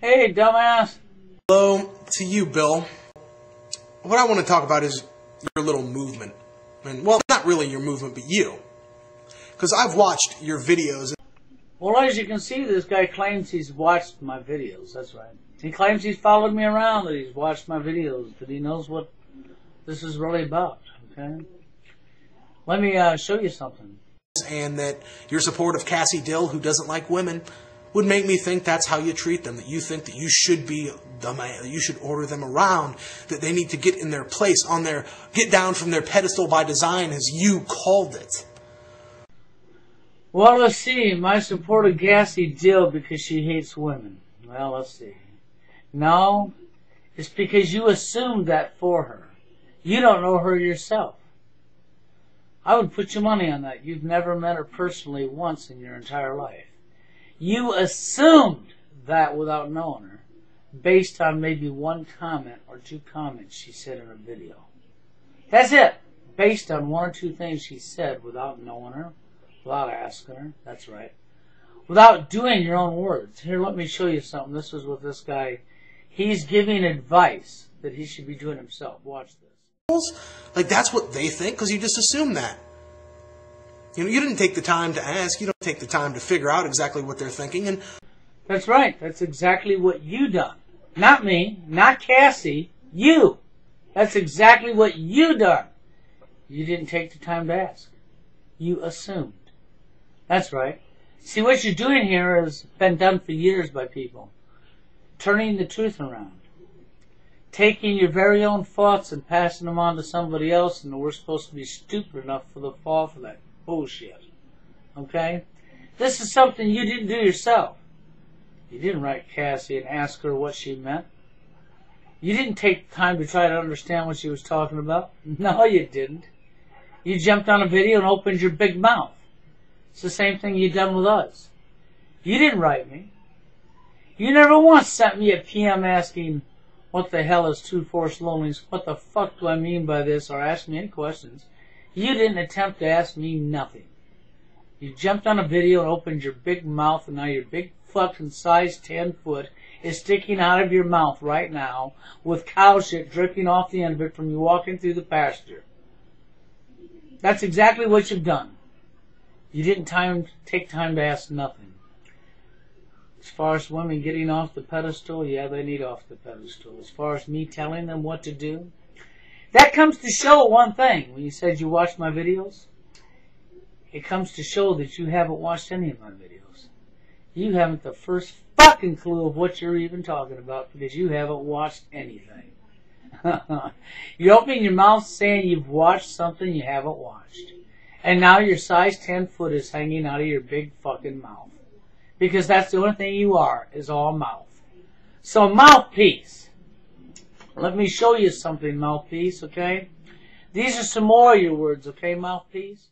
Hey, dumbass. Hello to you, Bill. What I want to talk about is your little movement. And, well, not really your movement, but you. Because I've watched your videos. Well, as you can see, this guy claims he's watched my videos. That's right. He claims he's followed me around, that he's watched my videos, that he knows what this is really about. Okay? Let me show you something. And that your support of Cassie Dill, who doesn't like women, would make me think that's how you treat them. That you think that you should be the man, that you should order them around, that they need to get in their place, get down from their pedestal by design, as you called it. Well, let's see. My support of Cassie Dill because she hates women. Well, let's see. No, it's because you assumed that for her. You don't know her yourself. I would put your money on that. You've never met her personally once in your entire life. You assumed that without knowing her, based on maybe one comment or two comments she said in a video. That's it. Based on one or two things she said without knowing her, without asking her. That's right. Without doing your own words. Here, let me show you something. This is what this guy, he's giving advice that he should be doing himself. Watch this. Like, that's what they think, because you just assume that. You know, you didn't take the time to ask. You don't take the time to figure out exactly what they're thinking. And that's right. That's exactly what you done. Not me. Not Cassie. You. That's exactly what you done. You didn't take the time to ask. You assumed. That's right. See, what you're doing here has been done for years by people. Turning the truth around. Taking your very own thoughts and passing them on to somebody else, and we're supposed to be stupid enough for the fall for that bullshit. Okay? This is something you didn't do yourself. You didn't write Cassie and ask her what she meant. You didn't take time to try to understand what she was talking about. No, you didn't. You jumped on a video and opened your big mouth. It's the same thing you done with us. You didn't write me. You never once sent me a PM asking, what the hell is true force loneliness? What the fuck do I mean by this? Or ask me any questions. You didn't attempt to ask me nothing. You jumped on a video and opened your big mouth, and now your big fucking size 10 foot is sticking out of your mouth right now with cow shit dripping off the end of it from you walking through the pasture. That's exactly what you've done. You didn't take time to ask nothing. As far as women getting off the pedestal, yeah, they need off the pedestal. As far as me telling them what to do, that comes to show one thing. When you said you watched my videos, it comes to show that you haven't watched any of my videos. You haven't the first fucking clue of what you're even talking about because you haven't watched anything. You open your mouth saying you've watched something you haven't watched. And now your size 10 foot is hanging out of your big fucking mouth. Because that's the only thing you are, is all mouth. So mouthpiece. Let me show you something, mouthpiece, okay? These are some more of your words, okay, mouthpiece?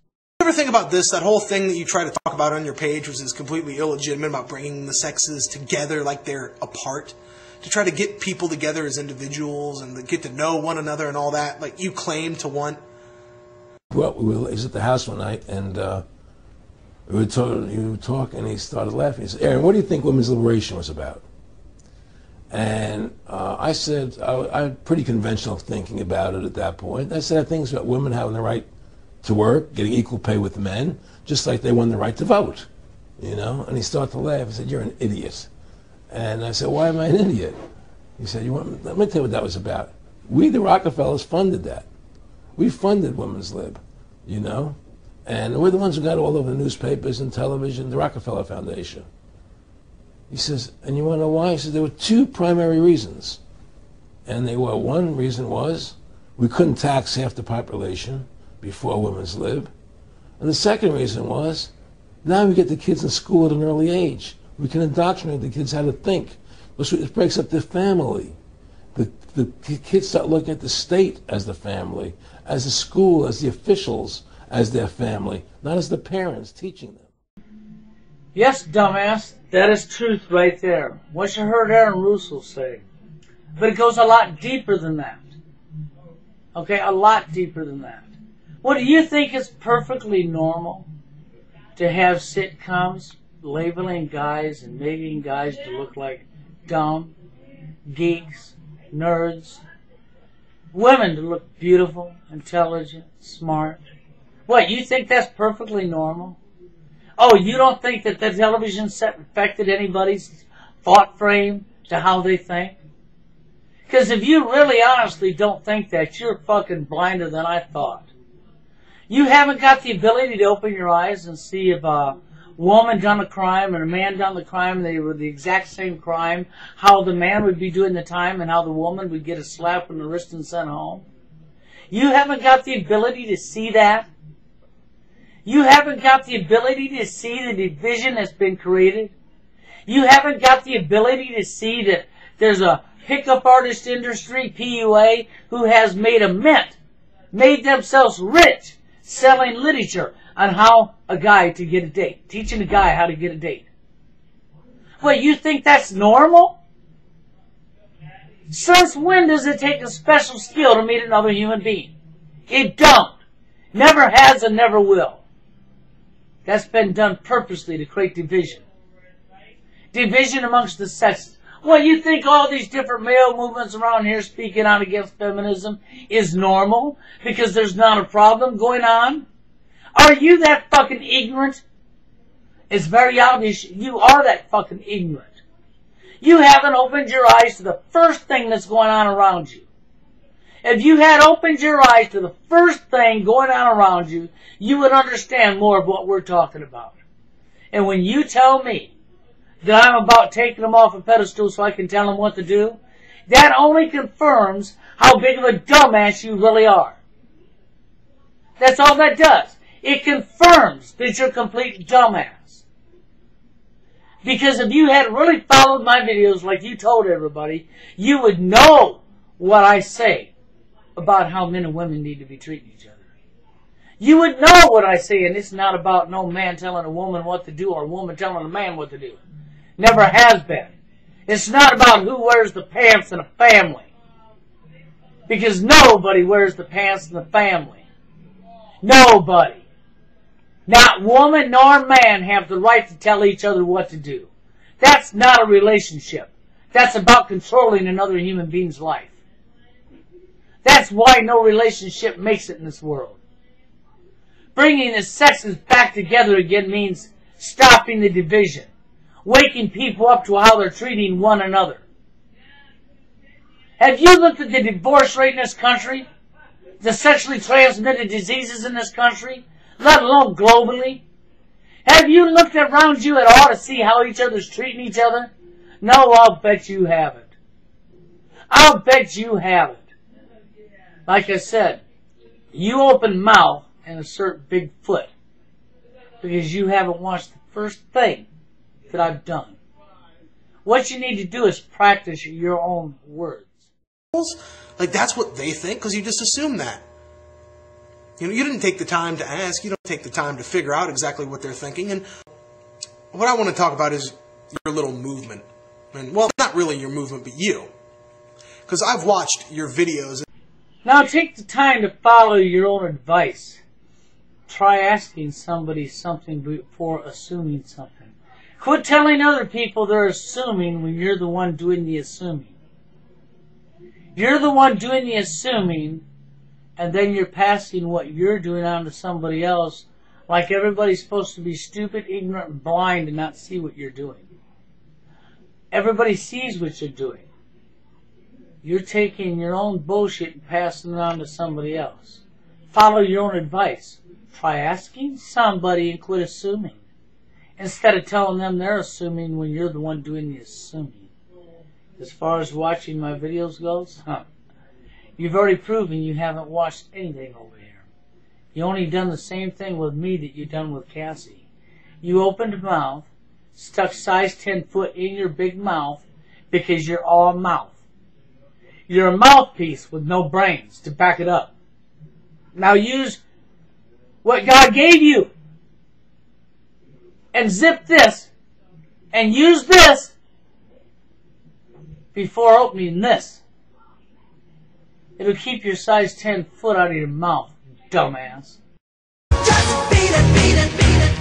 you ever think about this? That whole thing that you try to talk about on your page, which is completely illegitimate, about bringing the sexes together like they're apart, to try to get people together as individuals and to get to know one another and all that, like you claim to want. Well, he was at the house one night, and we were talking, and he started laughing. He said, "Aaron, what do you think women's liberation was about?" And I said, I had pretty conventional thinking about it at that point. I said, I think it's about women having the right to work, getting equal pay with men, just like they won the right to vote, you know? And he started to laugh. He said, "You're an idiot." And I said, "Why am I an idiot?" He said, let me tell you what that was about. We, the Rockefellers, funded that. We funded Women's Lib, you know? And we're the ones who got all over the newspapers and television, the Rockefeller Foundation. He says, and you want to know why? He says, there were two primary reasons. And they were, one reason was we couldn't tax half the population before Women's Lib. And the second reason was, now we get the kids in school at an early age. We can indoctrinate the kids how to think. It breaks up the family. The kids start looking at the state as the family, as the school, as the officials, as their family, not as the parents teaching them. Yes, dumbass, that is truth right there. What you heard Aaron Russell say. But it goes a lot deeper than that. Okay, a lot deeper than that. What do you think is perfectly normal? To have sitcoms labeling guys and making guys to look like dumb, geeks, nerds. Women to look beautiful, intelligent, smart. What, you think that's perfectly normal? Oh, you don't think that the television set affected anybody's thought frame to how they think? Because if you really honestly don't think that, you're fucking blinder than I thought. You haven't got the ability to open your eyes and see if a woman done a crime and a man done the crime, they were the exact same crime, how the man would be doing the time and how the woman would get a slap on the wrist and sent home. You haven't got the ability to see that. You haven't got the ability to see the division that's been created. You haven't got the ability to see that there's a pickup artist industry, PUA, who has made a mint, made themselves rich, selling literature on how a guy to get a date, teaching a guy how to get a date. What, you think that's normal? Since when does it take a special skill to meet another human being? It don't. Never has and never will. That's been done purposely to create division. Division amongst the sexes. Well, you think all these different male movements around here speaking out against feminism is normal because there's not a problem going on? Are you that fucking ignorant? It's very obvious you are that fucking ignorant. You haven't opened your eyes to the first thing that's going on around you. If you had opened your eyes to the first thing going on around you, you would understand more of what we're talking about. And when you tell me that I'm about taking them off a pedestal so I can tell them what to do, that only confirms how big of a dumbass you really are. That's all that does. It confirms that you're a complete dumbass. Because if you had really followed my videos like you told everybody, you would know what I say about how men and women need to be treating each other. You would know what I say, and it's not about no man telling a woman what to do or a woman telling a man what to do. Never has been. It's not about who wears the pants in a family. Because nobody wears the pants in the family. Nobody. Not woman nor man have the right to tell each other what to do. That's not a relationship. That's about controlling another human being's life. That's why no relationship makes it in this world. Bringing the sexes back together again means stopping the division. Waking people up to how they're treating one another. Have you looked at the divorce rate in this country? The sexually transmitted diseases in this country? Let alone globally? Have you looked around you at all to see how each other's treating each other? No, I'll bet you haven't. I'll bet you haven't. Like I said, you open mouth and assert big foot because you haven't watched the first thing that I've done. What you need to do is practice your own words. Like, that's what they think because you just assume that. You know, you didn't take the time to ask. You don't take the time to figure out exactly what they're thinking. And what I want to talk about is your little movement. And, well, not really your movement, but you. Because I've watched your videos. Now take the time to follow your own advice. Try asking somebody something before assuming something. Quit telling other people they're assuming when you're the one doing the assuming. You're the one doing the assuming, and then you're passing what you're doing on to somebody else like everybody's supposed to be stupid, ignorant, and blind and not see what you're doing. Everybody sees what you're doing. You're taking your own bullshit and passing it on to somebody else. Follow your own advice. Try asking somebody and quit assuming. Instead of telling them they're assuming when you're the one doing the assuming. As far as watching my videos goes, you've already proven you haven't watched anything over here. You only done the same thing with me that you done with Cassie. You opened your mouth, stuck size 10 foot in your big mouth because you're all mouth. You're a mouthpiece with no brains to back it up. Now use what God gave you and zip this and use this before opening this. It'll keep your size 10 foot out of your mouth, dumbass. Just beat it, beat it, beat it.